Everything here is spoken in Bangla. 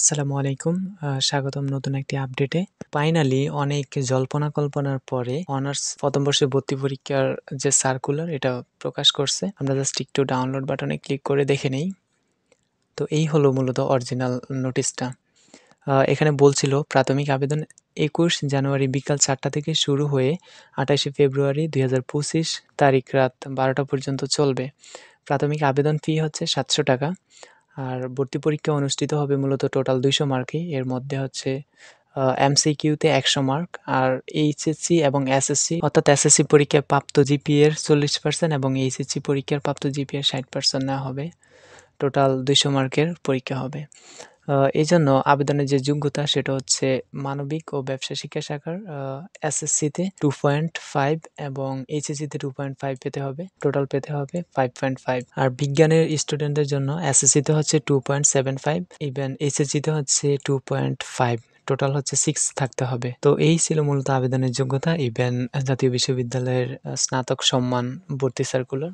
আসসালামু আলাইকুম। স্বাগতম নতুন একটি আপডেটে। ফাইনালি অনেক জল্পনা কল্পনার পরে অনার্স প্রথম বর্ষের ভর্তি পরীক্ষার যে সার্কুলার এটা প্রকাশ করছে। আমরা জাস্ট একটু ডাউনলোড বাটনে ক্লিক করে দেখে নেই। তো এই হলো মূলত অরিজিনাল নোটিশটা। এখানে বলছিল প্রাথমিক আবেদন ২১ জানুয়ারি বিকাল ৪টা থেকে শুরু হয়ে ২৮শে ফেব্রুয়ারি ২০২৫ তারিখ রাত ১২টা পর্যন্ত চলবে। প্রাথমিক আবেদন ফি হচ্ছে ৭০০ টাকা। আর ভর্তি পরীক্ষা অনুষ্ঠিত হবে মূলত টোটাল ২০০ মার্কে। এর মধ্যে হচ্ছে এমসিকিউতে ১০০ মার্ক, আর এইচএসসি এবং এসএসসি অর্থাৎ এসএসসি পরীক্ষায় প্রাপ্ত জিপিএর ৪০% এবং এইচএসসি পরীক্ষার প্রাপ্ত জিপিএর ৬০% নেওয়া হবে। টোটাল ২০০ মার্কের পরীক্ষা হবে। এই জন্য আবেদনের যে যোগ্যতা সেটা হচ্ছে মানবিক ও ব্যবসা শিক্ষা শাখার এসএসসিতে 2.5 এবং এইচএসসিতে 2.5 পেতে হবে। টোটাল পেতে হবে 5.5। আর বিজ্ঞানের স্টুডেন্টদের জন্য এসএসসিতে হচ্ছে 2.75, ইভেন এইচএসসিতে হচ্ছে 2.5। টোটাল হচ্ছে 6 থাকতে হবে। তো এই ছিল মূলত আবেদনের যোগ্যতা, ইভেন জাতীয় বিশ্ববিদ্যালয়ের স্নাতক সম্মান ভর্তি সার্কুলার।